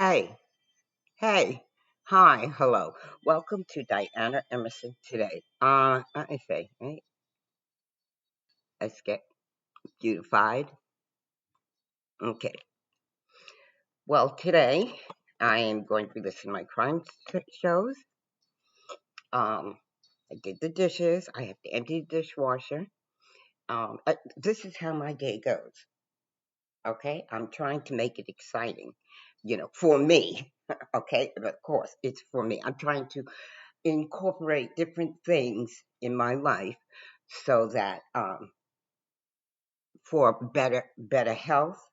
Hey, hey, hi, hello. Welcome to Diana Emerson today. Let me see, right? Let's get beautified. Okay. Well, today I am going to be listening to my shows. Um, I did the dishes. I have to empty the dishwasher. This is how my day goes. Okay, I'm trying to make it exciting, for me. Okay, but of course it's for me. I'm trying to incorporate different things in my life so that for better health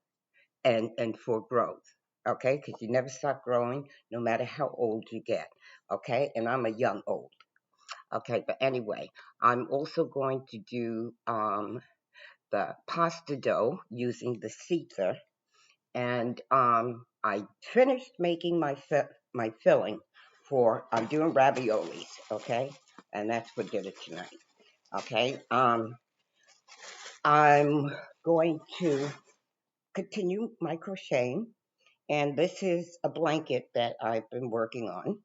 and for growth. Okay, because you never stop growing no matter how old you get. Okay, and I'm a young old. Okay, but anyway, I'm also going to do the pasta dough using the Caesar, and I finished making my filling for I'm doing raviolis. Okay, and that's for dinner tonight. Okay, I'm going to continue my crocheting, and this is a blanket that I've been working on.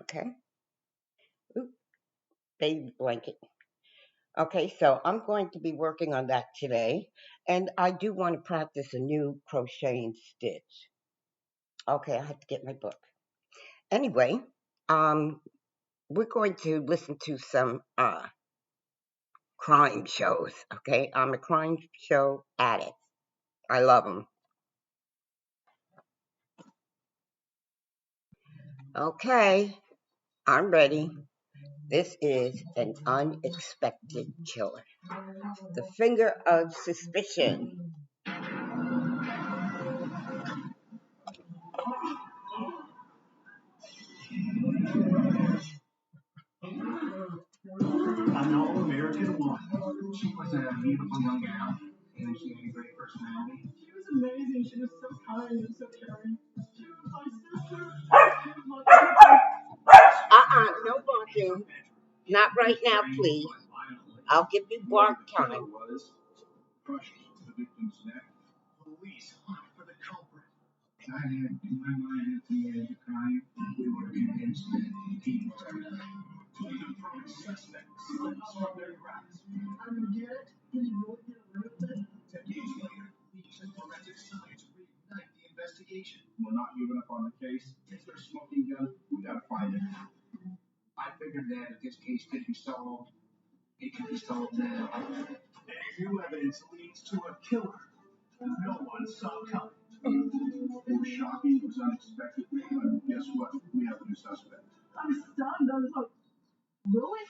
Okay, Oop, baby blanket. Okay, so I'm going to be working on that today, and I do want to practice a new crocheting stitch. Okay, I have to get my book. Anyway, um, we're going to listen to some crime shows. Okay, I'm a crime show addict. I love them. Okay, I'm ready. This is an unexpected killer. The finger of suspicion. An all-American woman. She was a beautiful young gal, and she had a great personality. She was amazing. She was so kind and so caring. She was my sister. She was my no barking. Not right now, please. I'll give you bark time. Crushed the victim's neck. Police hunt for the culprit. I had in my mind at the end of the crime, we were convinced that he was our guy. Even from suspects slips from their grasp. And you get it? Did you really get away with it? 10 days later, police and forensic science reignite the investigation. We're not giving up on the case. It's their smoking gun. We gotta find it. I figured that if this case could be solved, it can be solved now. New evidence leads to a killer no one saw coming. It was shocking, it was unexpected, but guess what? We have a new suspect. I was stunned. I was like, really?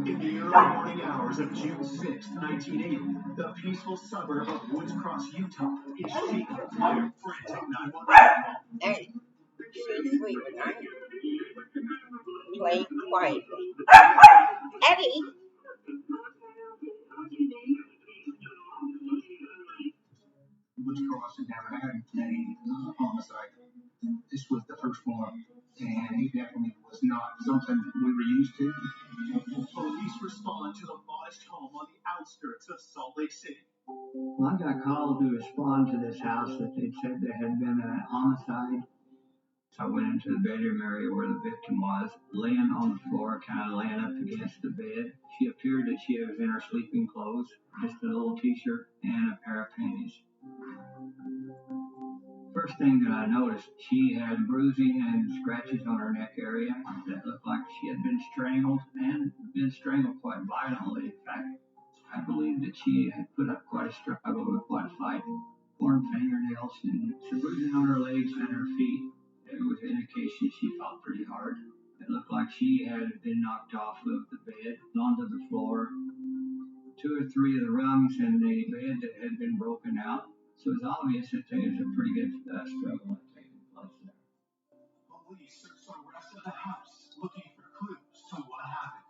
In the early morning hours of June 6, 1980, the peaceful suburb of Woods Cross, Utah, is shaken by a frantic 911 call. Hey, she's sleeping. I'm playing quietly. Eddie! Woods Cross had never had a homicide. This was the first one, and it definitely was not something we were used to. Police respond to the modest home on the outskirts of Salt Lake City. Well, I got called to respond to this house that they said there had been a homicide. So I went into the bedroom area where the victim was, laying on the floor, kind of laying up against the bed. She appeared that she was in her sleeping clothes, just a little t-shirt and a pair of panties. First thing that I noticed, she had bruising and scratches on her neck area that looked like she had been strangled and been strangled quite violently. In fact, I believe that she had put up quite a struggle with quite a fight. Torn fingernails and some bruising on her legs and her feet. It was an indication she fought pretty hard. It looked like she had been knocked off of the bed onto the floor. 2 or 3 of the rungs in the bed that had been broken out. So it's obvious that there was a pretty good struggle that taken place there. Police searched the rest of the house looking for clues to what happened.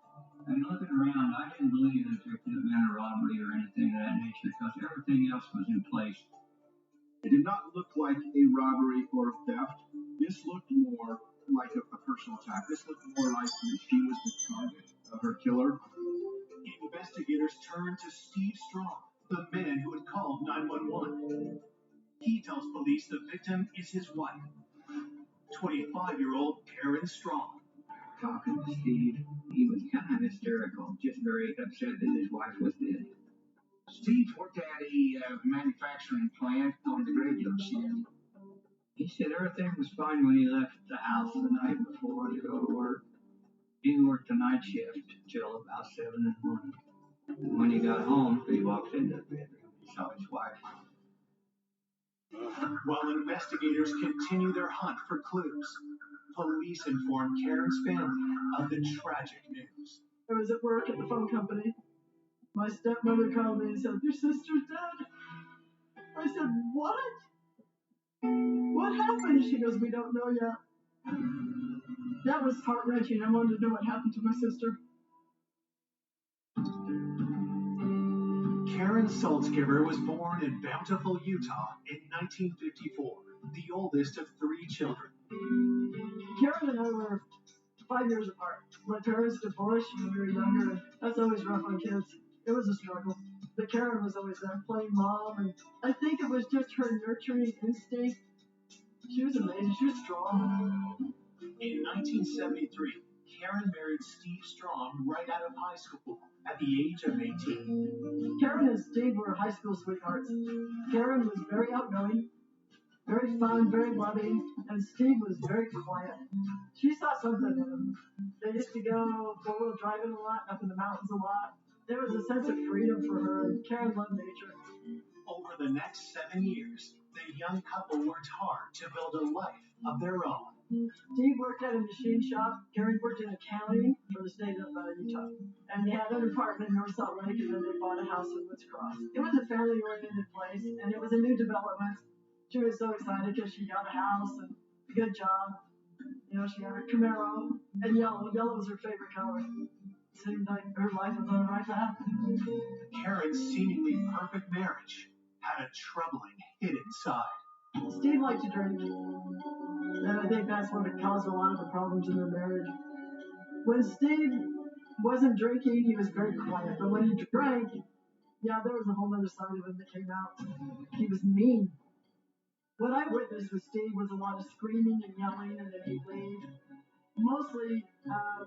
And looking around, I didn't believe that there could have been a robbery or anything of that nature because everything else was in place. It did not look like a robbery or theft. This looked more like a personal attack. This looked more like she was the target of her killer. investigators turn to Steve Strong, the man who had called 911. He tells police the victim is his wife, 25-year-old Karen Strong. Talking to Steve, he was kind of hysterical, just very upset that his wife was dead. Steve worked at a manufacturing plant on the graveyard shift. He said everything was fine when he left the house the night before to go to work. He worked the night shift till about 7 in the morning. When he got home, he walked into the bedroom. He saw his wife. While investigators continue their hunt for clues, police inform Karen's family of the tragic news. I was at work at the phone company. My stepmother called me and said, "Your sister's dead." I said, "What? What happened?" She goes, "We don't know yet." That was heart-wrenching. I wanted to know what happened to my sister. Karen Saltzgiver was born in Bountiful, Utah in 1954, the oldest of 3 children. Karen and I were 5 years apart. My parents divorced when we were younger, and that's always rough on kids. It was a struggle. But Karen was always there playing mom, and I think it was just her nurturing instinct. She was amazing. She was strong. In 1973, Karen married Steve Strong right out of high school at the age of 18. Karen and Steve were high school sweethearts. Karen was very outgoing, very fun, very loving, and Steve was very quiet. She saw something in him. They used to go four-wheel driving a lot, up in the mountains a lot. There was a sense of freedom for her, and Karen loved nature. Over the next 7 years, the young couple worked hard to build a life of their own. Steve worked at a machine shop. Karen worked in accounting for the state of Utah. And they had an apartment in North Salt Lake, and then they bought a house in Woods Cross. It was a family-oriented place, and it was a new development. She was so excited because she got a house and a good job. You know, she had a Camaro and yellow. Yellow was her favorite color. It seemed like her life was on the right path. Karen's seemingly perfect marriage had a troubling hidden side. Steve liked to drink, and I think that's what caused a lot of the problems in their marriage. When Steve wasn't drinking, he was very quiet, but when he drank, yeah, there was a whole other side of him that came out. He was mean. What I witnessed with Steve was a lot of screaming and yelling, and then he'd leave. Mostly,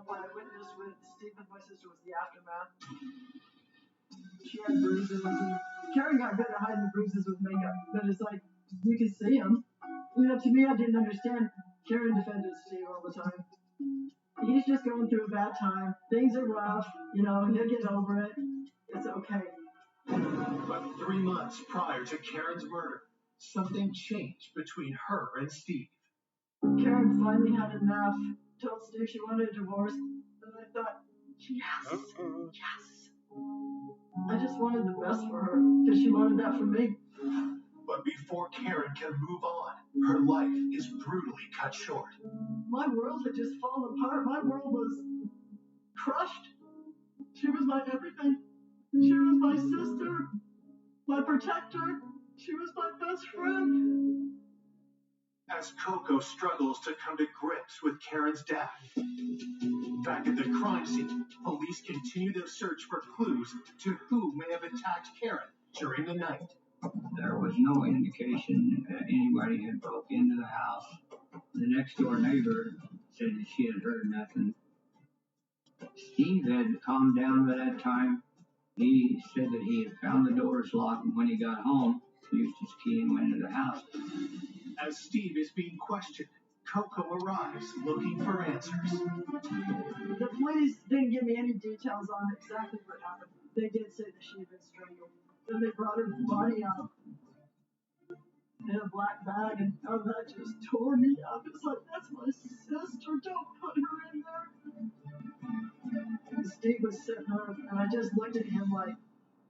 what I witnessed with Steve and my sister was the aftermath. She had bruises, and Karen got good at hiding the bruises with makeup, but it's like, you can see them. You know, to me, I didn't understand. Karen defended Steve all the time. He's just going through a bad time. Things are rough. You know, he'll get over it. It's okay. But 3 months prior to Karen's murder, something changed between her and Steve. Karen finally had enough. Told Steve she wanted a divorce. And I thought, yes. I just wanted the best for her because she wanted that for me. But before Karen can move on, her life is brutally cut short. My world had just fallen apart. My world was crushed. She was my everything. She was my sister, my protector. She was my best friend. As Coco struggles to come to grips with Karen's death. Back at the crime scene, police continue their search for clues to who may have attacked Karen during the night. There was no indication that anybody had broke into the house. The next door neighbor said that she had heard nothing. Steve had calmed down by that time. He said that he had found the doors locked, and when he got home, he used his key and went into the house. As Steve is being questioned, Coco arrives looking for answers. The police didn't give me any details on exactly what happened. They did say that she had been strangled. Then they brought her body out in a black bag, and oh, that just tore me up. It's like, that's my sister. Don't put her in there. And Steve was sitting there, and I just looked at him like,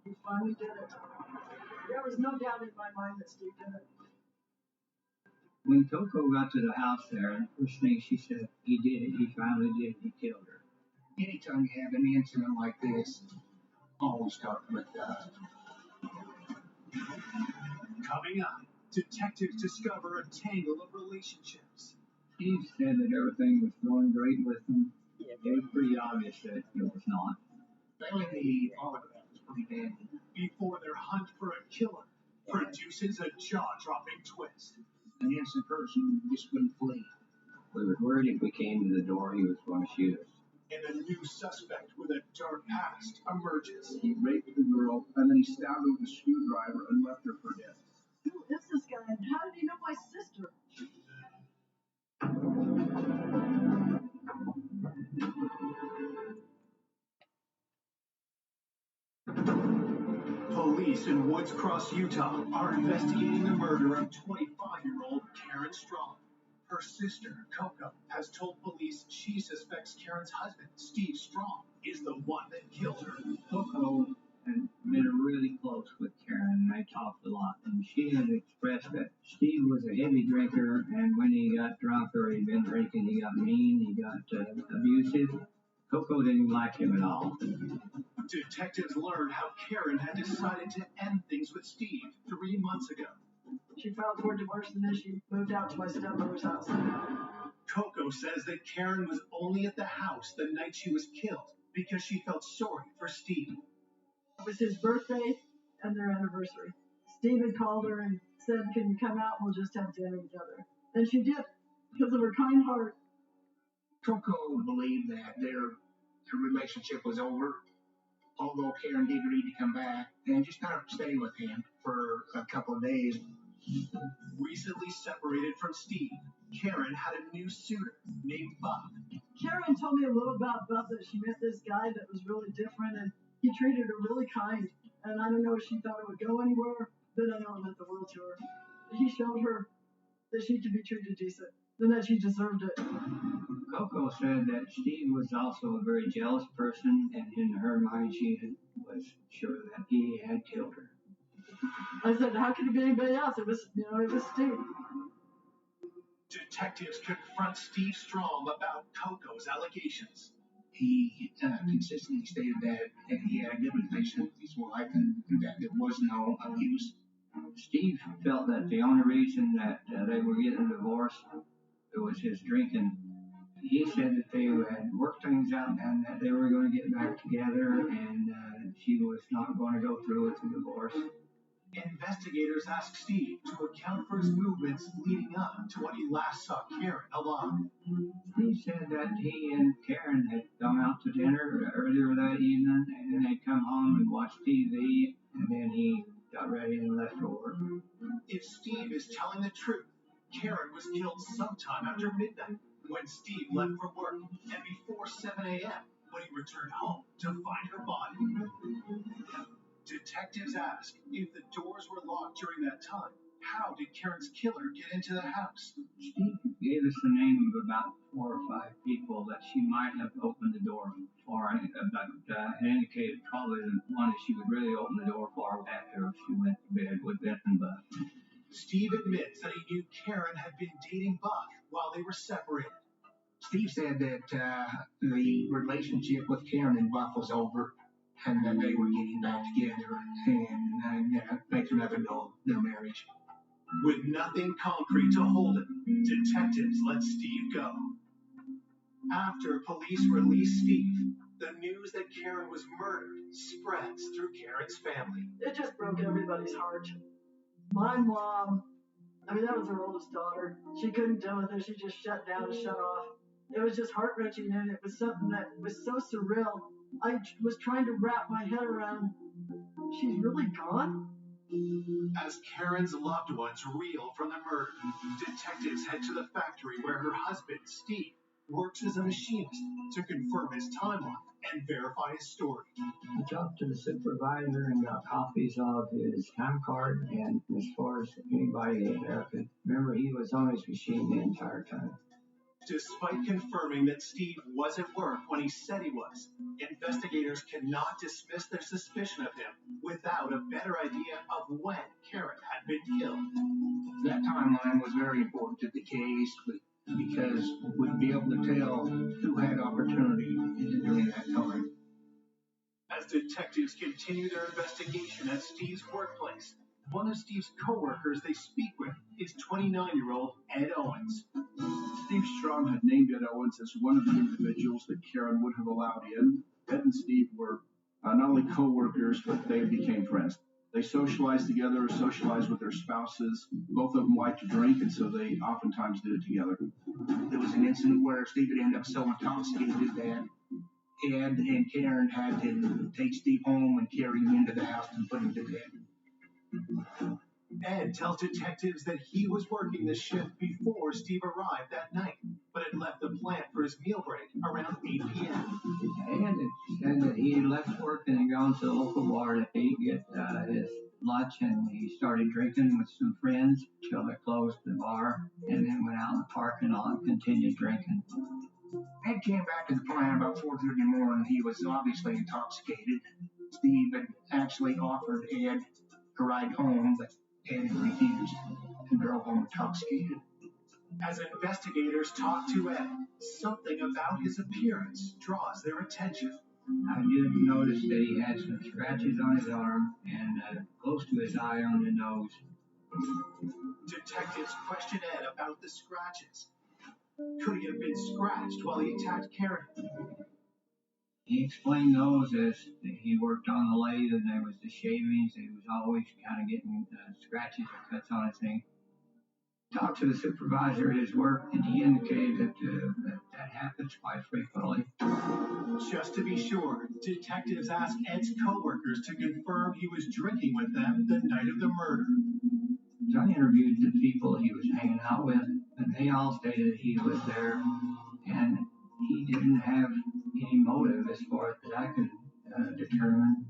he finally did it. There was no doubt in my mind that Steve did it. When Coco got to the house there, the first thing she said, he did it, he finally did it, he killed her. Anytime you have an incident like this, always start with Coming up, detectives discover a tangle of relationships. Steve said that everything was going great with them. It was pretty obvious that it was not. failing the pretty badly. Before their hunt for a killer produces a jaw-dropping twist. An innocent person just couldn't flee. We were worried if we came to the door, he was going to shoot us. And a new suspect with a dark past emerges. He raped the girl, and then he stabbed her with a screwdriver and left her for dead. Who is this guy, and how did he know my sister? Police in Woods Cross, Utah are investigating the murder of 25-year-old Karen Strong. Her sister, Coco, has told police she suspects Karen's husband, Steve Strong, is the one that killed her. Coco had been really close with Karen, and I talked a lot, and she had expressed that Steve was a heavy drinker, and when he got drunk or he'd been drinking, he got mean, he got abusive. Coco didn't like him at all. Detectives learned how Karen had decided to end things with Steve 3 months ago. She filed for divorce and then she moved out to my stepmother's house. Coco says that Karen was only at the house the night she was killed because she felt sorry for Steve. It was his birthday and their anniversary. Steve had called her and said, "Can you come out? We'll just have dinner together." And she did, because of her kind heart. Coco believed that their relationship was over, although Karen did agree to come back and just kind of stay with him for a couple of days. Recently separated from Steve, Karen had a new suitor named Bob. Karen told me a little about Bub, that she met this guy that was really different and he treated her really kind. And I don't know if she thought it would go anywhere, but I know it meant the world to her. He showed her that she could be treated decent and that she deserved it. Coco said that Steve was also a very jealous person, and in her mind she was sure that he had killed her. I said, "How could it be anybody else? It was Steve." Detectives confront Steve Strong about Coco's allegations. He consistently stated that he had a good relationship with his wife and that there was no abuse. Steve felt that the only reason that they were getting a divorce, it was his drinking. He said that they had worked things out and that they were going to get back together, and she was not going to go through with the divorce. Investigators asked Steve to account for his movements leading up to when he last saw Karen alive. Steve said that he and Karen had gone out to dinner earlier that evening, and then they'd come home and watch TV, and then he got ready and left for work. If Steve is telling the truth, Karen was killed sometime after midnight when Steve left for work and before 7 a.m. when he returned home to find her body. Detectives ask if the doors were locked during that time. How did Karen's killer get into the house? Steve gave us the name of about 4 or 5 people that she might have opened the door for, but indicated probably the one that she would really open the door for after she went to bed with Beth and Buck. Steve admits that he knew Karen had been dating Buck while they were separated. Steve said that the relationship with Karen and Buck was over and that they were getting back together and making another go of their marriage. With nothing concrete to hold him, detectives let Steve go. After police release Steve, the news that Karen was murdered spreads through Karen's family. It just broke everybody's heart. My mom, that was her oldest daughter. She couldn't deal with it. She just shut down and shut off. It was just heart-wrenching, and it was something that was so surreal. I was trying to wrap my head around, she's really gone? As Karen's loved ones reel from the murder, detectives head to the factory where her husband, Steve, works as a machinist to confirm his timeline and verify his story. We talked to the supervisor and got copies of his time card, and as far as anybody there could remember, he was on his machine the entire time. Despite confirming that Steve was at work when he said he was, investigators cannot dismiss their suspicion of him without a better idea of when Karen had been killed. That timeline was very important to the case because we'd be able to tell who had opportunity during that time. As detectives continue their investigation at Steve's workplace, one of Steve's co-workers they speak with is 29-year-old Ed Owens. Steve Strong had named Ed Owens as one of the individuals that Karen would have allowed in. Ed and Steve were not only co-workers, but they became friends. They socialized together, socialized with their spouses. Both of them liked to drink, and so they oftentimes did it together. There was an incident where Steve would end up so intoxicated that Ed and Karen had to take Steve home and carry him into the house and put him to bed. Ed tells detectives that he was working the shift before Steve arrived that night, but had left the plant for his meal break around 8 p.m. And it said that he had left work and had gone to the local bar to get his lunch, and he started drinking with some friends till they closed the bar, and then went out in the parking lot and continued drinking. Ed came back to the plant about 4:30 in the morning. He was obviously intoxicated. Steve had actually offered Ed a ride home, but Ed refused and drove home intoxicated. As investigators talk to Ed, something about his appearance draws their attention. I did notice that he had some scratches on his arm and close to his eye on the nose. Detectives question Ed about the scratches. Could he have been scratched while he attacked Karen? He explained those as he worked on the lathe and there was the shavings. He was always kind of getting scratches or cuts on his thing. Talked to the supervisor at his work, and he indicated that happens quite frequently. Just to be sure, detectives asked Ed's co-workers to confirm he was drinking with them the night of the murder. I interviewed the people he was hanging out with, and they all stated he was there, and he didn't have any motive as far as I could determine.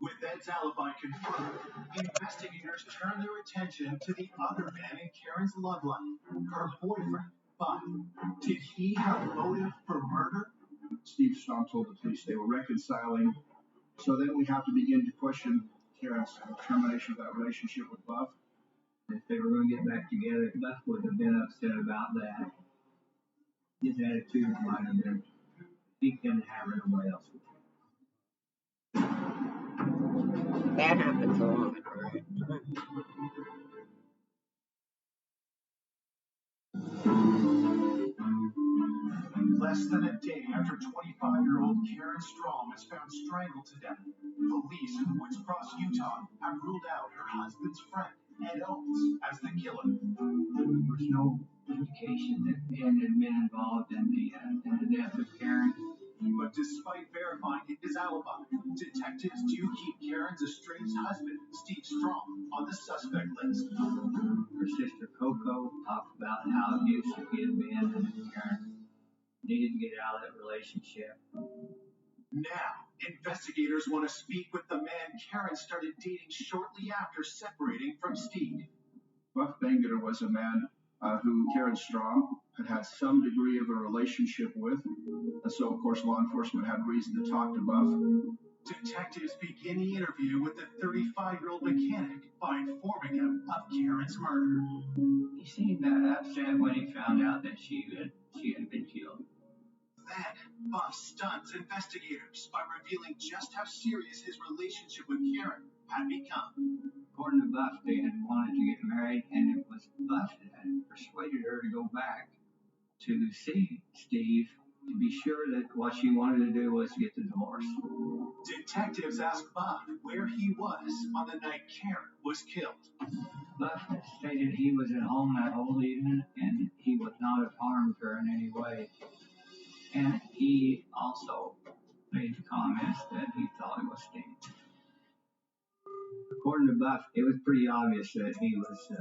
With Ed's alibi confirmed, investigators turned their attention to the other man in Karen's love life, her boyfriend, Buck. Did he have motive for murder? Steve Strong told the police they were reconciling. So then we have to begin to question Karen's termination of that relationship with Buff. If they were going to get back together, Buff would have been upset about that. His attitude might have been, he couldn't have her nobody else. That happens a lot, right? Less than a day after 25-year-old Karen Strom is found strangled to death, police in Woods Cross, Utah have ruled out her husband's friend, Ed Owens, as the killer. There was no indication that Ed had been involved in the death of Karen. But despite verifying his alibi, detectives do keep Karen's estranged husband, Steve Strong, on the suspect list. Her sister Coco talked about how abusive he had been, and Karen needed to get out of that relationship. Now, investigators want to speak with the man Karen started dating shortly after separating from Steve. Buff Bangeter was a man who Karen Strong had some degree of a relationship with. And so, of course, law enforcement had reason to talk to Buff. Detectives begin the interview with the 35-year-old mechanic by informing him of Karen's murder. He seemed upset when he found out that she had been killed. Then, Buff stuns investigators by revealing just how serious his relationship with Karen had become. According to Buff, they had wanted to get married, and it was Buff that had persuaded her to go back to see Steve to be sure that what she wanted to do was get the divorce. Detectives asked Buff where he was on the night Karen was killed. Buff stated he was at home that whole evening, and he would not have harmed her in any way. And he also made the comments that he thought it was Steve. According to Buff, it was pretty obvious that he was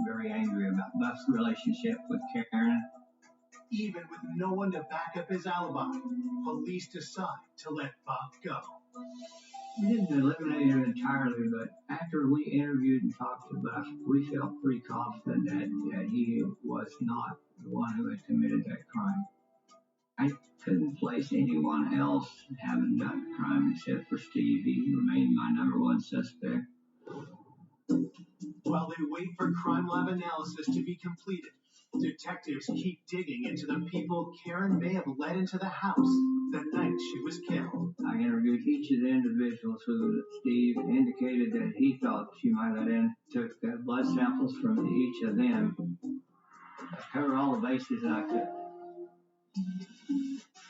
very angry about Buff's relationship with Karen. Even with no one to back up his alibi, police decide to let Buff go. We didn't eliminate him entirely, but after we interviewed and talked to Buff, we felt pretty confident that he was not the one who had committed that crime. I couldn't place anyone else having done the crime except for Steve. He remained my number one suspect. While they wait for crime lab analysis to be completed, detectives keep digging into the people Karen may have led into the house the night she was killed. I interviewed each of the individuals who Steve indicated that he thought she might have in, took blood samples from each of them. I covered all the bases I could.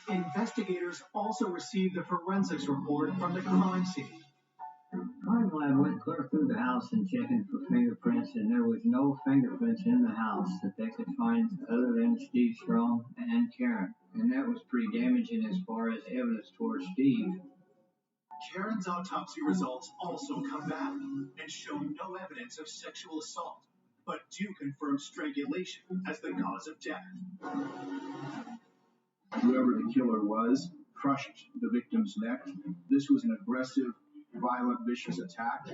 Investigators also received the forensics report from the crime scene. Crime lab went clear through the house and checking for fingerprints, and there was no fingerprints in the house that they could find other than Steve Strong and Karen. And that was pretty damaging as far as evidence towards Steve. Karen's autopsy results also come back and show no evidence of sexual assault, but do confirm strangulation as the cause of death. Whoever the killer was crushed the victim's neck. This was an aggressive, violent, vicious attack.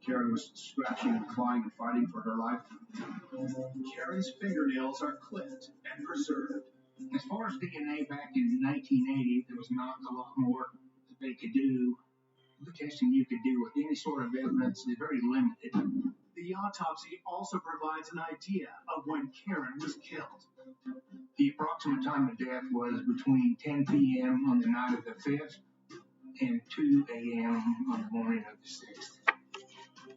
Karen was scratching and clawing and fighting for her life. Karen's fingernails are clipped and preserved. As far as DNA back in 1980, there was not a lot more that they could do. The testing you could do with any sort of evidence is very limited. The autopsy also provides an idea of when Karen was killed. The approximate time of death was between 10 p.m. on the night of the 5th and 2 a.m. on the morning of the 6th.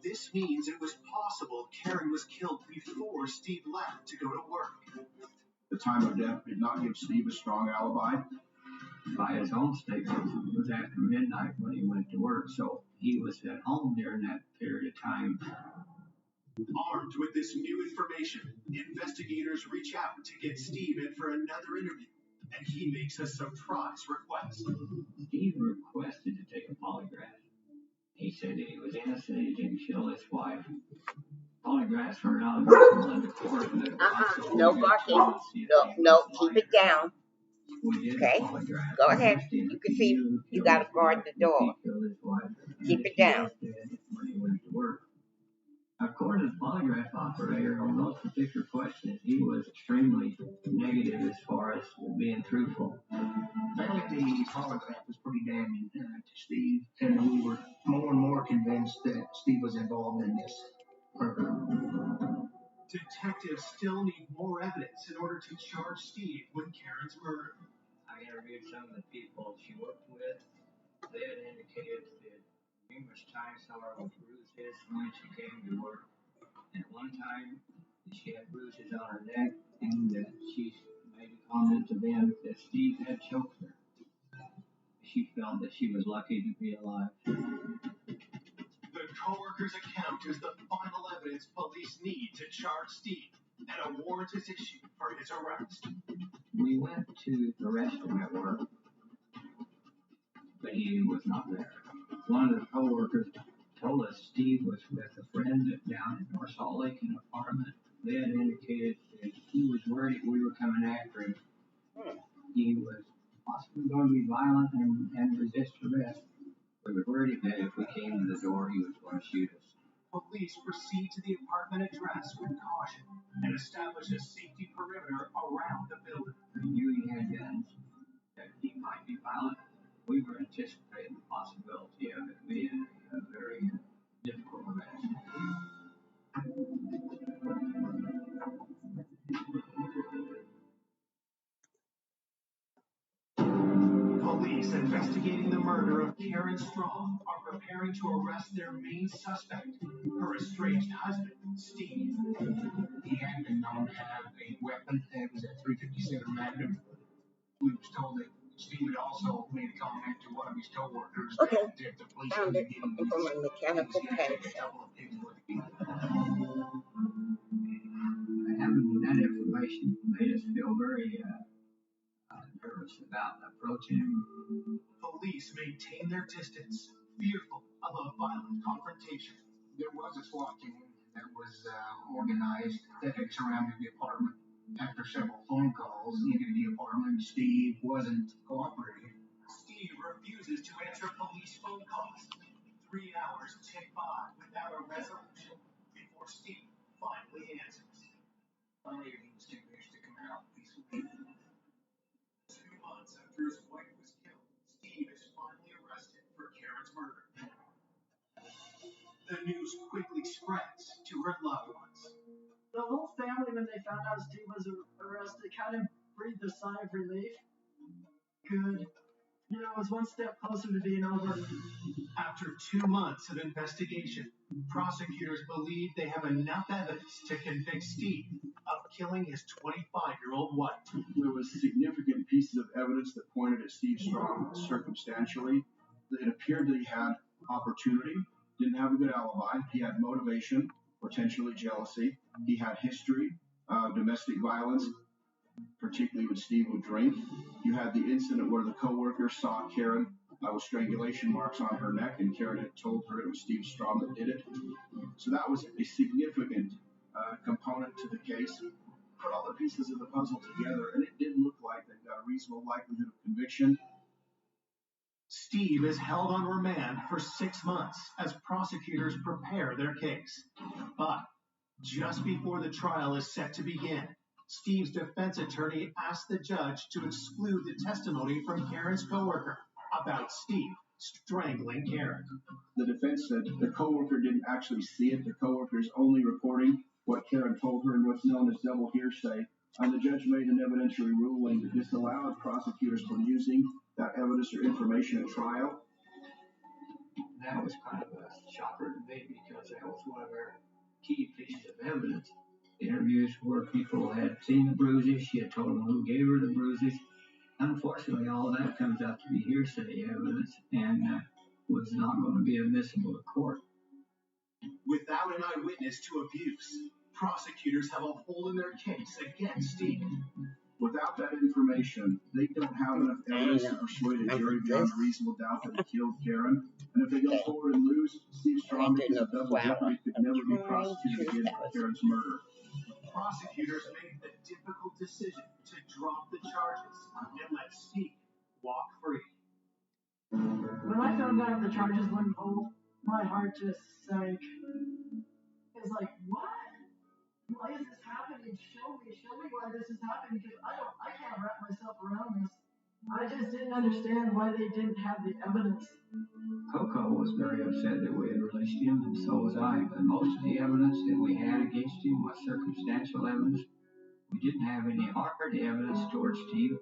This means it was possible Karen was killed before Steve left to go to work. The time of death did not give Steve a strong alibi. By his own statement, it was after midnight when he went to work, so he was at home during that period of time. Armed with this new information, investigators reach out to get Steve in for another interview, and he makes a surprise request. Steve requested to take a polygraph. He said that he was innocent, he didn't kill his wife. Polygraphs are not admissible in the court. No barking. No, keep it down. Okay, go ahead. You can see you got to guard the door. Keep it down. According to the polygraph operator, on those particular questions, he was extremely negative as far as being truthful. Apparently, the polygraph was pretty damning to Steve, and we were more and more convinced that Steve was involved in this murder. Detectives still need more evidence in order to charge Steve with Karen's murder. I interviewed some of the people she worked with. They had indicated that numerous times saw her with bruises when she came to work. And at one time, she had bruises on her neck, and she made a comment to them that Steve had choked her. She felt that she was lucky to be alive. The co-worker's account is the final evidence police need to charge Steve, and a warrant is issued for his arrest. We went to arrest him at work, but he was not there. One of the co-workers told us Steve was with a friend down in North Salt Lake in an apartment. They had indicated that he was worried we were coming after him. He was possibly going to be violent and resist arrest. We were worried that if we came to the door, he was going to shoot us. Police proceed to the apartment address with caution and establish a safety perimeter around the building. We knew he had guns, that he might be violent. We were anticipating the possibility of it being a very difficult arrest. Police investigating the murder of Karen Strong are preparing to arrest their main suspect, her estranged husband, Steve. He had been known to have a weapon. It was a .357 Magnum. We was told that Steve had also made a comment to one of his co-workers that if the police Found could it get him from my mechanical pen. Having that information made us feel very nervous about approaching him. Police maintain their distance, fearful of a violent confrontation. There was a SWAT team that was organized that had surrounded the apartment. After several phone calls into the apartment, Steve wasn't cooperating. Steve refuses to answer police phone calls. 3 hours tick by without a resolution before Steve finally answers. Finally, he was convinced to come out peacefully. 2 months after his wife was killed, Steve is finally arrested for Karen's murder. The news quickly spreads to her loved ones. The whole family, when they found out Steve was arrested, kind of breathed a sigh of relief. Good. You know, it was one step closer to being over. After 2 months of investigation, prosecutors believe they have enough evidence to convict Steve of killing his 25-year-old wife. There was significant pieces of evidence that pointed at Steve Strong circumstantially. It appeared that he had opportunity, didn't have a good alibi. He had motivation, potentially jealousy. He had history of domestic violence, particularly when Steve would drink. You had the incident where the coworker saw Karen with strangulation marks on her neck, and Karen had told her it was Steve Strong that did it. So that was a significant component to the case. Put all the pieces of the puzzle together, and it did look like they got a reasonable likelihood of conviction. Steve is held on remand for 6 months as prosecutors prepare their case. But just before the trial is set to begin, Steve's defense attorney asked the judge to exclude the testimony from Karen's coworker about Steve strangling Karen. The defense said the coworker didn't actually see it. The coworker is only reporting what Karen told her in what's known as double hearsay. And the judge made an evidentiary ruling that disallowed prosecutors from using that evidence or information at trial. That was kind of a shocker to me because that was one of our key pieces of evidence. The interviews where people had seen the bruises, she had told them who gave her the bruises. Unfortunately, all of that comes out to be hearsay evidence and was not going to be admissible to court. Without an eyewitness to abuse, prosecutors have a hole in their case against Steve. Without that information, they don't have enough evidence to persuade a jury beyond a reasonable doubt that he killed Karen. And if they go forward and lose, Steve Strong is a double jeopardy, could never be prosecuted again for Karen's murder. Prosecutors made the difficult decision to drop the charges and let Steve walk free. When I found out the charges wouldn't hold, my heart just sank. It's like, what? Why is this happening? Show me why this is happening, because I can't wrap myself around this. I just didn't understand why they didn't have the evidence. Coco was very upset that we had released him, and so was I. But most of the evidence that we had against him was circumstantial evidence. We didn't have any hard evidence towards Steve.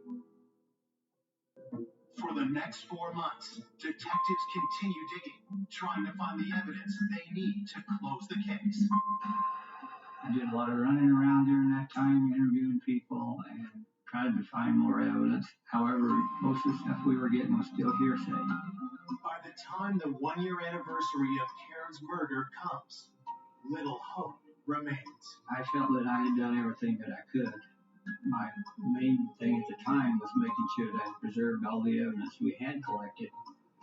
For the next 4 months, detectives continue digging, trying to find the evidence they need to close the case. I did a lot of running around during that time, interviewing people, and tried to find more evidence. However, most of the stuff we were getting was still hearsay. By the time the 1-year anniversary of Karen's murder comes, little hope remains. I felt that I had done everything that I could. My main thing at the time was making sure that I preserved all the evidence we had collected,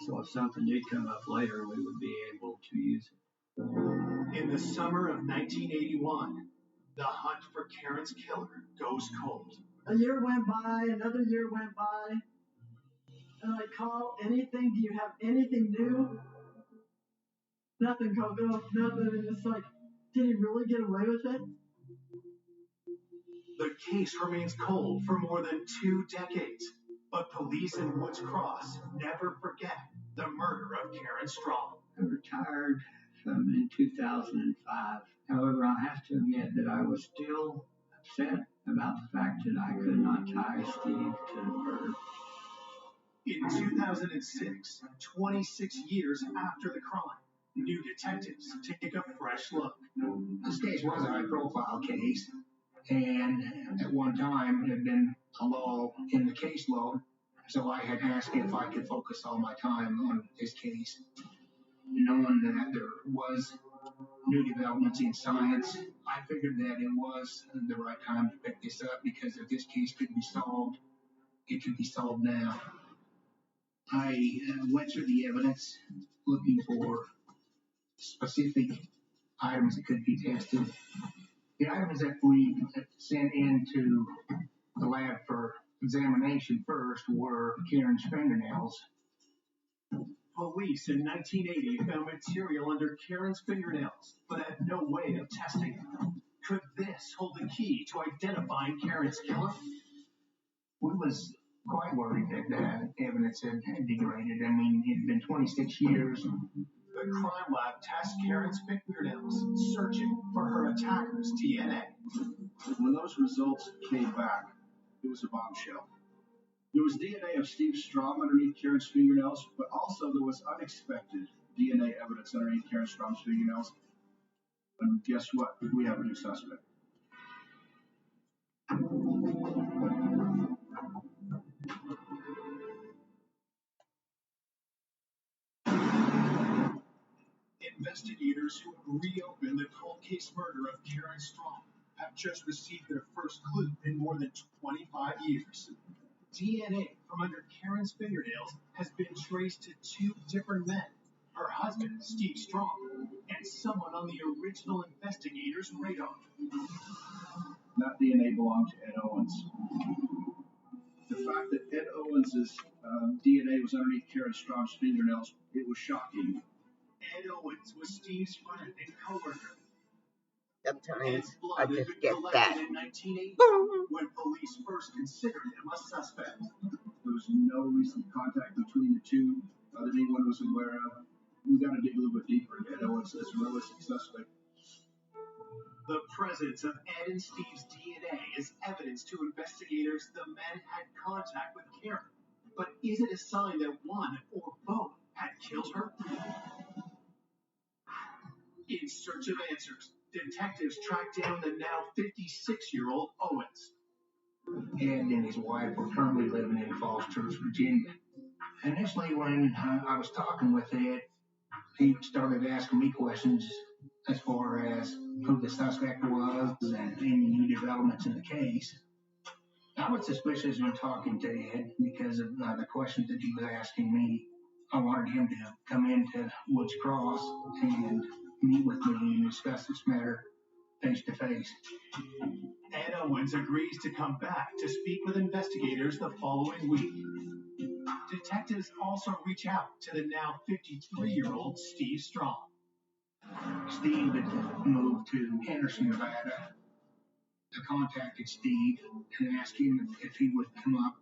so if something did come up later, we would be able to use it. In the summer of 1981, the hunt for Karen's killer goes cold. A year went by, another year went by, and I call anything, do you have anything new? Nothing, Coco, nothing, and it's like, did he really get away with it? The case remains cold for more than 2 decades, but police in Woods Cross never forget the murder of Karen Strong. I retired in 2005. However, I have to admit that I was still upset about the fact that I could not tie Steve to the murder. In 2006, 26 years after the crime, new detectives take a fresh look. This case was a high-profile case, and at one time it had been a lull in the caseload, so I had asked if I could focus all my time on this case. Knowing that there was new developments in science, I figured that it was the right time to pick this up, because if this case could be solved, it could be solved now. I went through the evidence looking for specific items that could be tested. The items that we sent into the lab for examination first were Karen's fingernails. Police in 1980 found material under Karen's fingernails, but had no way of testing them. Could this hold the key to identifying Karen's killer? We was quite worried that the evidence had degraded. I mean, it had been 26 years. The crime lab tests Karen's fingernails, searching for her attacker's DNA. When those results came back, it was a bombshell. There was DNA of Steve Strong underneath Karen's fingernails, but also there was unexpected DNA evidence underneath Karen Strong's fingernails. And guess what? We have a new suspect. Investigators who have reopened the cold case murder of Karen Strong have just received their first clue in more than 25 years. DNA from under Karen's fingernails has been traced to two different men, her husband, Steve Strong, and someone on the original investigator's radar. That DNA belonged to Ed Owens. The fact that Ed Owens' DNA was underneath Karen Strong's fingernails, it was shocking. Ed Owens was Steve's friend and co-worker. Sometimes Ed's I blood had just been get collected that. in 1980 when police first considered him a suspect. There was no recent contact between the two that anyone was aware of. We got to dig a little bit deeper. Ed Owens is a realistic suspect. The presence of Ed and Steve's DNA is evidence to investigators the men had contact with Karen. But is it a sign that one or both had killed her? In search of answers, detectives tracked down the now 56-year-old Owens. Ed and his wife were currently living in Falls Church, Virginia. Initially, when I was talking with Ed, he started asking me questions as far as who the suspect was and any new developments in the case. I was suspicious when talking to Ed because of the questions that he was asking me. I wanted him to come into Woods Cross and meet with me and discuss this matter face to face. Ed Owens agrees to come back to speak with investigators the following week. Detectives also reach out to the now 53-year-old Steve Strong. Steve had moved to Henderson, Nevada. I contacted Steve and asked him if he would come up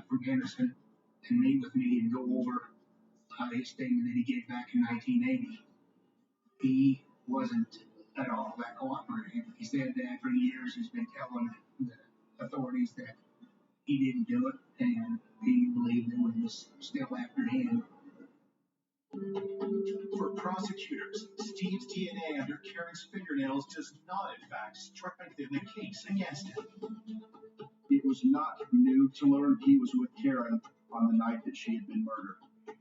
from Henderson and meet with me and go over his statement that he gave back in 1980. He wasn't at all that cooperative. He said that for years he's been telling the authorities that he didn't do it, and he believed that we was still after him. For prosecutors, Steve's DNA under Karen's fingernails does not, in fact, strengthen the case against him. It was not new to learn he was with Karen on the night that she had been murdered.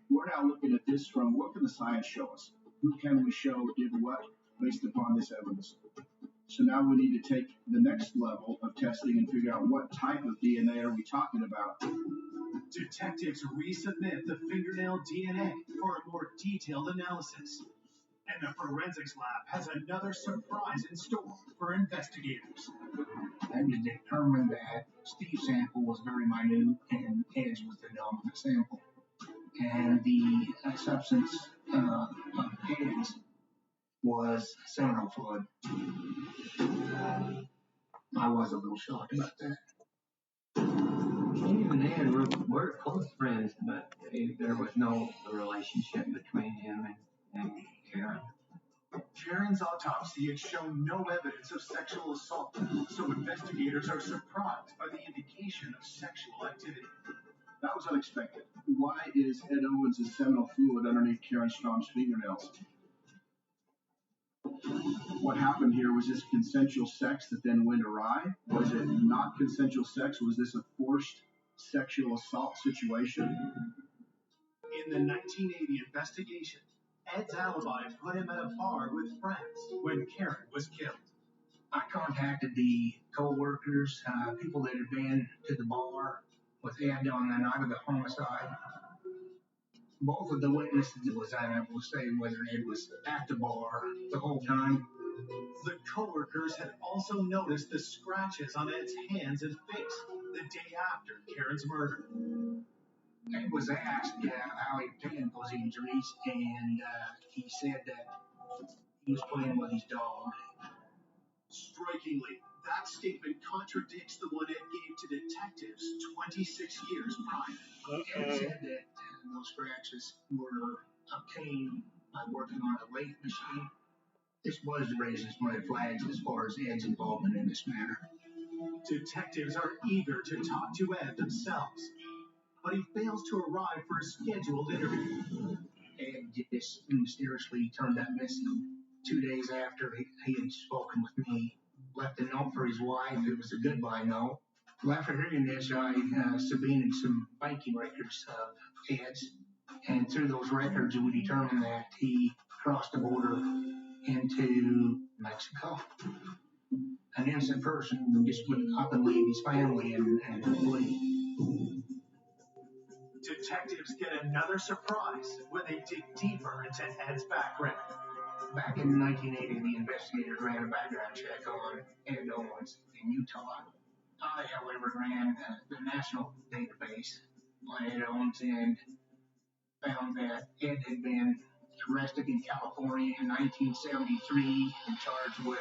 We're now looking at this from what can the science show us? Who can we show did what based upon this evidence? So now we need to take the next level of testing and figure out what type of DNA are we talking about. Detectives resubmit the fingernail DNA for a more detailed analysis. And the forensics lab has another surprise in store for investigators. It was determined that Steve's sample was very minute and Ed's was the dominant sample. And the substance of Ed's was seminal fluid. I was a little shocked about that. Steve and Ed were close friends, but there was no relationship between him and Karen. Karen's autopsy had shown no evidence of sexual assault, so investigators are surprised by the indication of sexual activity. That was unexpected. Why is Ed Owens' seminal fluid underneath Karen Strong's fingernails? What happened here? Was this consensual sex that then went awry? Was it not consensual sex? Was this a forced sexual assault situation? In the 1980 investigation, Ed's alibi put him at a bar with friends when Karen was killed. I contacted the co-workers, people that had been to the bar with Ed on the night of the homicide. Both of the witnesses was unable to say whether Ed was at the bar the whole time. The co-workers had also noticed the scratches on Ed's hands and face the day after Karen's murder. Ed was asked how he obtained those injuries, and he said that he was playing with his dog. Strikingly, that statement contradicts the one Ed gave to detectives 26 years prior. Ed said that those scratches were obtained by working on a lathe machine. This was raising some red flags as far as Ed's involvement in this matter. Detectives are eager to talk to Ed themselves, but he fails to arrive for a scheduled interview. Ed just mysteriously turned up missing 2 days after he had spoken with me. Left a note for his wife. It was a goodbye note. Well, after hearing this, I subpoenaed some banking records of Ed's, And through those records, we determined that he crossed the border into Mexico. An innocent person who just would up and leave his family and flee. Detectives get another surprise when they dig deeper into Ed's background. Back in 1980, the investigators ran a background check on Ed Owens in Utah. I, however, ran the national database on Ed Owens and found that Ed had been arrested in California in 1973 and charged with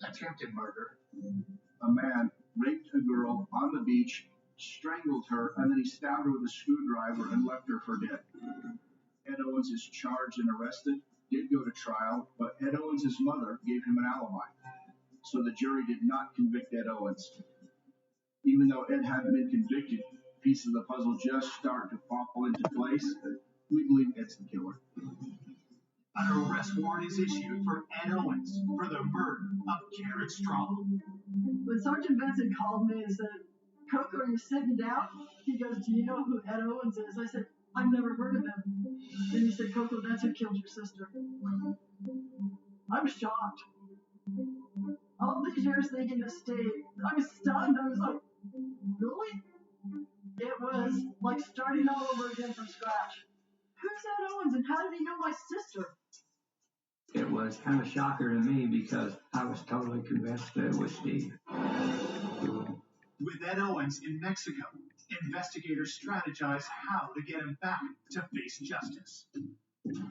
attempted murder. A man raped a girl on the beach, strangled her, and then he stabbed her with a screwdriver and left her for dead. Ed Owens is charged and arrested, did go to trial, but Ed Owens' mother gave him an alibi. So the jury did not convict Ed Owens. Even though Ed hadn't been convicted, pieces of the puzzle just start to fall into place. We believe Ed's the killer. An arrest warrant is issued for Ed Owens for the murder of Karen Strong. When Sergeant Benson called me and said, "Coco, are you sitting down?" He goes, "Do you know who Ed Owens is?" I said, "I've never heard of him." Then he said, "Coco, that's who killed your sister." I'm shocked. All these years thinking of Steve, I was stunned. I was like, really? It was like starting all over again from scratch. Who's Ed Owens and how did he know my sister? It was kind of a shocker to me because I was totally convinced that it was Steve. With Ed Owens in Mexico, investigators strategize how to get him back to face justice.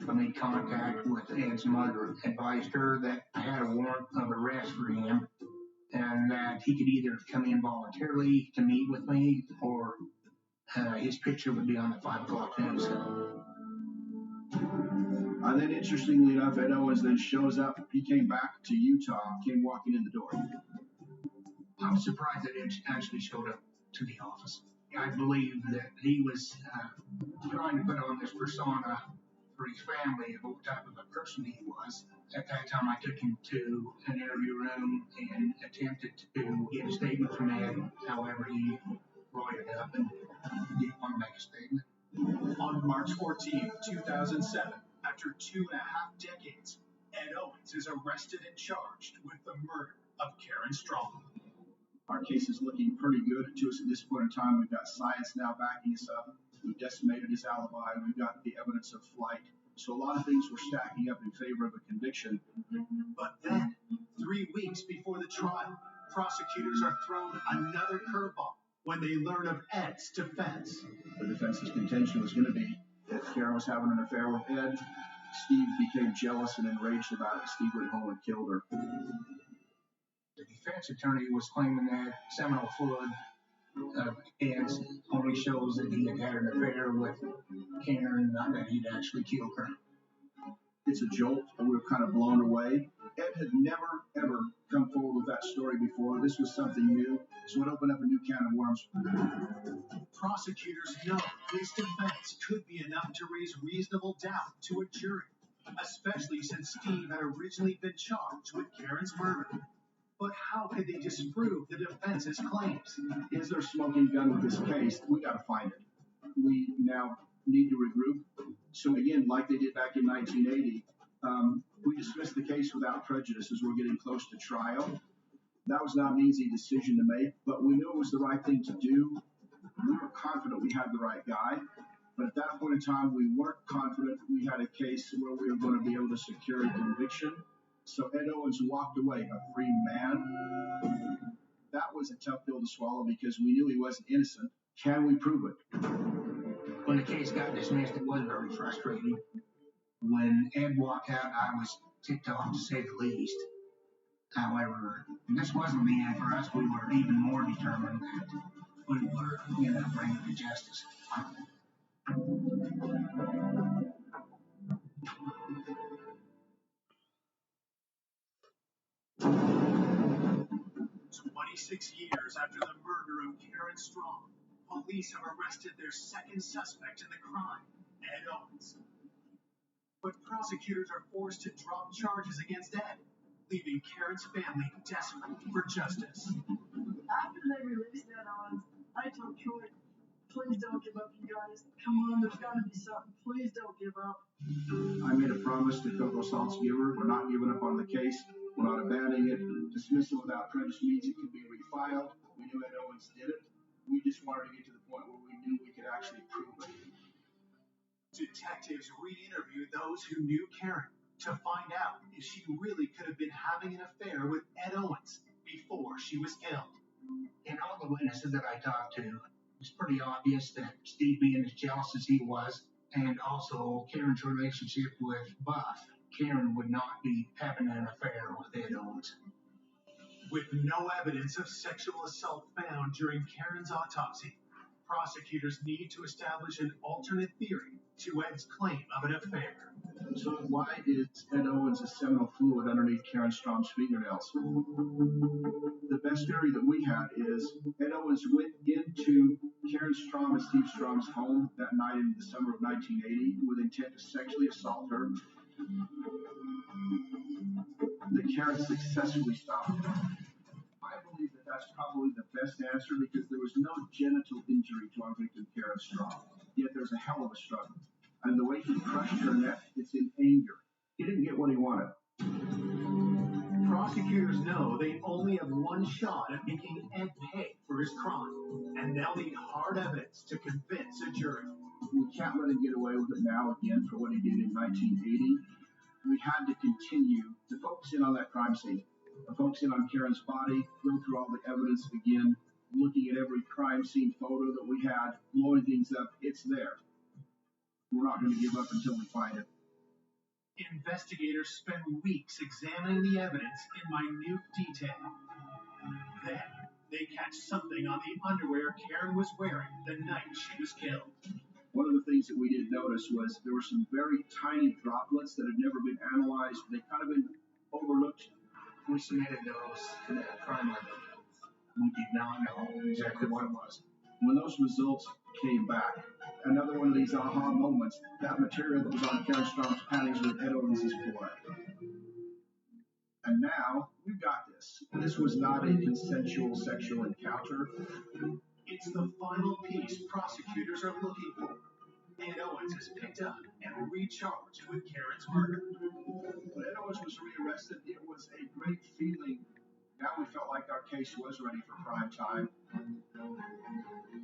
I made contact with Ed's mother, advised her that I had a warrant of arrest for him and that he could either come in voluntarily to meet with me or his picture would be on the 5 o'clock news. And then, interestingly enough, Ed Owens then shows up. He came back to Utah, came walking in the door. I was surprised that Ed actually showed up to the office. I believe that he was trying to put on this persona for his family of what type of a person he was. At that time, I took him to an interview room and attempted to get a statement from Ed. However, he lawyered up and didn't want to make a statement. On March 14, 2007, after 2.5 decades, Ed Owens is arrested and charged with the murder of Karen Strong. Our case is looking pretty good to us at this point in time. We've got science now backing us up. We've decimated his alibi. We've got the evidence of flight. So a lot of things were stacking up in favor of a conviction. But then, 3 weeks before the trial, prosecutors are thrown another curveball when they learn of Ed's defense. The defense's contention was going to be that Karen was having an affair with Ed. Steve became jealous and enraged about it. Steve went home and killed her. The defense attorney was claiming that seminal fluid of Ed's only shows that he had had an affair with Karen, not that he'd actually killed her. It's a jolt, and we were kind of blown away. Ed had never, ever come forward with that story before. This was something new, so it opened up a new can of worms. Prosecutors know his defense could be enough to raise reasonable doubt to a jury, especially since Steve had originally been charged with Karen's murder. But how could they disprove the defense's claims? Is there a smoking gun with this case? We got to find it. We now need to regroup. So again, like they did back in 1980, we dismissed the case without prejudice as we're getting close to trial. That was not an easy decision to make, but we knew it was the right thing to do. We were confident we had the right guy, but at that point in time, we weren't confident we had a case where we were going to be able to secure a conviction. So Ed Owens walked away, a free man. That was a tough pill to swallow because we knew he wasn't innocent. Can we prove it? When the case got dismissed, it was very frustrating. When Ed walked out, I was ticked off to say the least. However, this wasn't the end for us. We were even more determined that we were going to bring him to justice. 26 years after the murder of Karen Strong, police have arrested their second suspect in the crime, Ed Owens. But prosecutors are forced to drop charges against Ed, leaving Karen's family desperate for justice. After they released Ed Owens, I told Troy, Please don't give up, you guys. Come on, there's got to be something. Please don't give up. I made a promise to Coco Saltzgiver. We're not giving up on the case. We're not abandoning it. Dismissal without prejudice means it can be refiled. We knew Ed Owens did it. We just wanted to get to the point where we knew we could actually prove it. Detectives re-interviewed those who knew Karen to find out if she really could have been having an affair with Ed Owens before she was killed. And all the witnesses that I talked to, it's pretty obvious that Steve, being as jealous as he was, and also Karen's relationship with Buff, Karen would not be having an affair with Ed Owens. With no evidence of sexual assault found during Karen's autopsy, prosecutors need to establish an alternate theory to Ed's claim of an affair. So why is Ed Owens' seminal fluid underneath Karen Strom's fingernails? The best theory that we had is Ed Owens went into Karen Strom and Steve Strom's home that night in December of 1980 with intent to sexually assault her. That Karen successfully stopped him. I believe that that's probably the best answer because there was no genital injury to our victim Karen Strom. Yet there's a hell of a struggle. And the way he crushed her neck, it's in anger. He didn't get what he wanted. Prosecutors know they only have one shot at making Ed pay for his crime, and they'll need hard evidence to convince a jury. We can't let him get away with it now again for what he did in 1980. We had to continue to focus in on that crime scene, focus in on Karen's body, go through all the evidence again, looking at every crime scene photo that we had, blowing things up. It's there. We're not going to give up until we find it. Investigators spend weeks examining the evidence in minute detail. Then, they catch something on the underwear Karen was wearing the night she was killed. One of the things that we did notice was there were some very tiny droplets that had never been analyzed. They kind of been overlooked. We submitted those to the crime lab. We did not know exactly what it was. When those results came back, another one of these aha moments, that material that was on Karen Strom's panties was Ed Owens' blood. And now, we've got this. This was not a consensual sexual encounter. It's the final piece prosecutors are looking for. Ed Owens is picked up and recharged with Karen's murder. When Ed Owens was rearrested, it was a great feeling. Now we felt like our case was ready for prime time.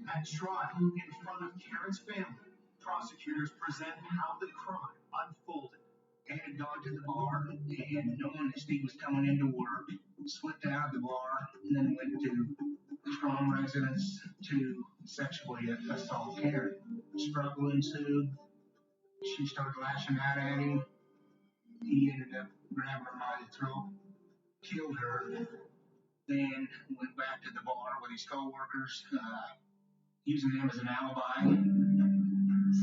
At trial, in front of Karen's family, prosecutors present how the crime unfolded. Ed had gone to the bar, and knowing that Steve was coming into work, slipped out of the bar, and then went to Strong residence to sexually assault Karen. Struggle ensued. She started lashing out at him. He ended up grabbing her by the throat, killed her, then went back to the bar with his co-workers, using them as an alibi.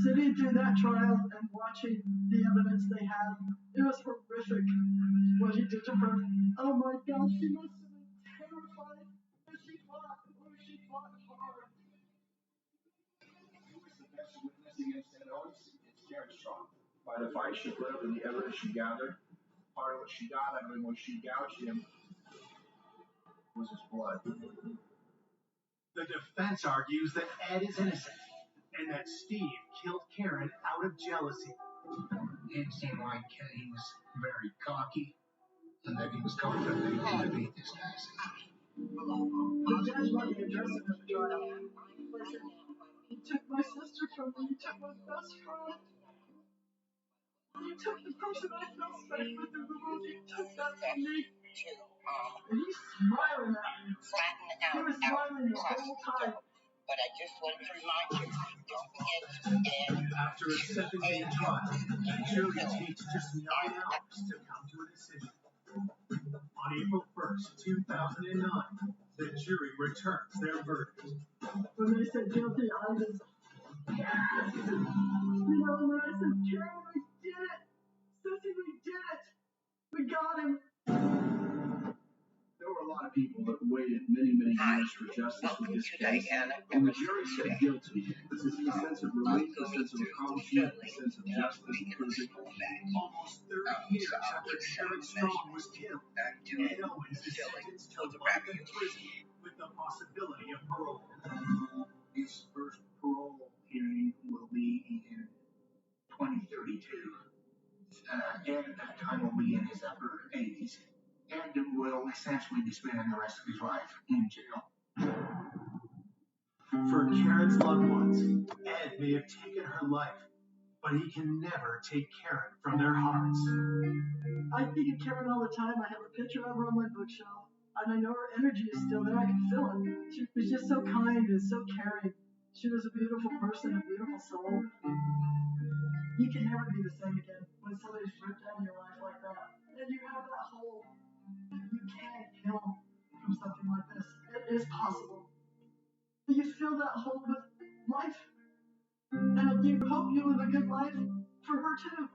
Sitting through that trial and watching the evidence they had, it was horrific what he did to her. Oh my God, she must have been terrified. And she fought. Oh, she fought hard. Who was the best witness against Ed Owens? It's Karen Strom. By the fight she put up and the evidence she gathered, part of what she got out of him when she gouged him was his blood. The defense argues that Ed is innocent and that Steve killed Karen out of jealousy. It seemed like he was very cocky and that he was confident that he was going to beat this guy. The judge let me address him at the trial. Listen, you took my sister from me. You took my best friend. You took the person I felt safe with in the world. You took that from me. And he's smiling at me. He was smiling the whole time. But I just want to remind you, don't forget to add. After a 7-day trial, the jury takes just 9 hours to come to a decision. On April 1st, 2009, the jury returns their verdict. When they said guilty, I was, yes! You know, when I said, Carol, we did it! Sissy, we did it! We got him! There were a lot of people that waited many, many years for justice with this case. When the jury said guilty, this is a sense of relief, a sense of accomplishment, a sense of justice and proving. Almost 30 years after Karen Strong was killed, Ed Owens is sentenced to life in prison with the possibility of parole. His first parole hearing will be in 2032. Ed at that time will be in his upper 80s. Ed will essentially be spending the rest of his life in jail. For Karen's loved ones, Ed may have taken her life, but he can never take Karen from their hearts. I think of Karen all the time. I have a picture of her on my bookshelf, and I know her energy is still there. I can feel it. She was just so kind and so caring. She was a beautiful person, a beautiful soul. You can never be the same again when somebody's ripped out of your life like that. And you have that hole. You can't heal from something like this. It is possible. But you fill that hole with life. And I do hope you live a good life for her too.